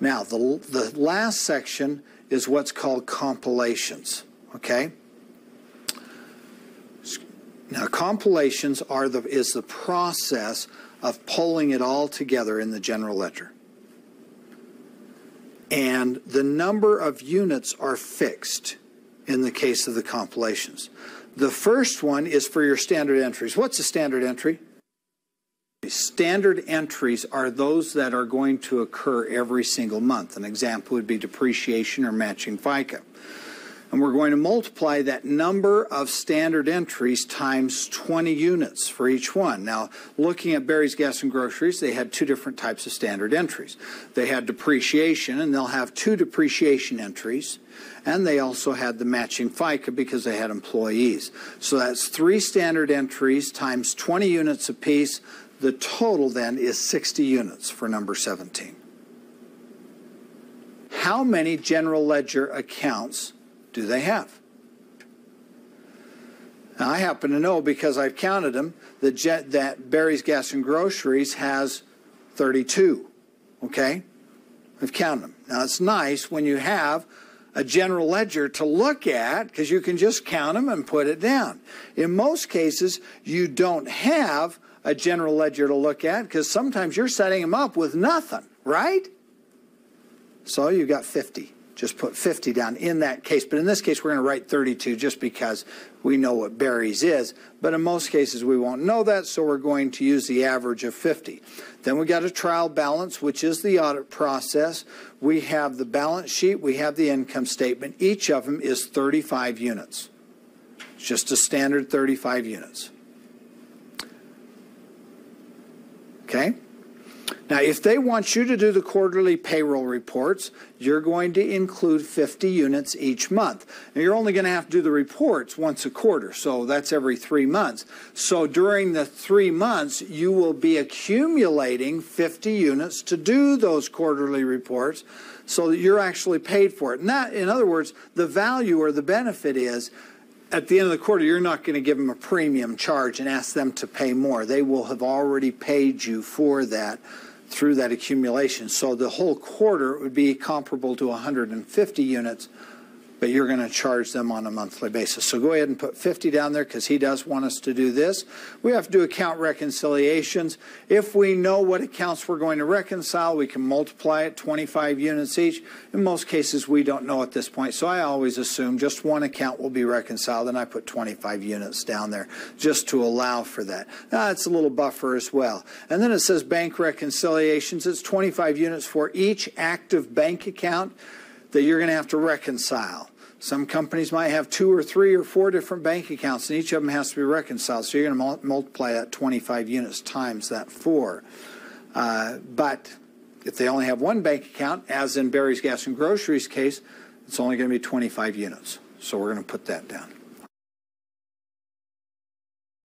Now, the last section is what's called compilations, okay? Now, compilations is the process of pulling it all together in the general ledger. And the number of units are fixed in the case of the compilations. The first one is for your standard entries. What's a standard entry? Standard entries are those that are going to occur every single month. An example would be depreciation or matching FICA. And we're going to multiply that number of standard entries times 20 units for each one. Now, looking at Barry's Gas and Groceries, they had two different types of standard entries. They had depreciation, and they'll have 2 depreciation entries. And they also had the matching FICA because they had employees. So that's 3 standard entries times 20 units apiece. The total then is 60 units for number 17. How many general ledger accounts do they have? Now, I happen to know, because I've counted them, that Barry's Gas and Groceries has 32. Okay? I've counted them. Now, it's nice when you have a general ledger to look at, because you can just count them and put it down. In most cases, you don't have a general ledger to look at, because sometimes you're setting them up with nothing, right? So you've got 50. Just put 50 down in that case. But in this case, we're going to write 32 just because we know what Barry's is. But in most cases, we won't know that, so we're going to use the average of 50. Then we got a trial balance, which is the audit process. We have the balance sheet. We have the income statement. Each of them is 35 units. It's just a standard 35 units. Okay? Now, if they want you to do the quarterly payroll reports, you're going to include 50 units each month. Now, you're only going to have to do the reports once a quarter, so that's every 3 months. So during the 3 months, you will be accumulating 50 units to do those quarterly reports so that you're actually paid for it. And that, in other words, the value or the benefit is, at the end of the quarter, you're not going to give them a premium charge and ask them to pay more. They will have already paid you for that through that accumulation. So the whole quarter would be comparable to 150 units, but you're going to charge them on a monthly basis. So go ahead and put 50 down there, because he does want us to do this. We have to do account reconciliations. If we know what accounts we're going to reconcile, we can multiply it, 25 units each. In most cases, we don't know at this point, so I always assume just one account will be reconciled, and I put 25 units down there just to allow for that. Now, it's a little buffer as well. And then it says bank reconciliations. It's 25 units for each active bank account that you're going to have to reconcile. Some companies might have 2 or 3 or 4 different bank accounts, and each of them has to be reconciled. So you're going to multiply that 25 units times that 4. But if they only have one bank account, as in Barry's Gas and Groceries case, it's only going to be 25 units. So we're going to put that down.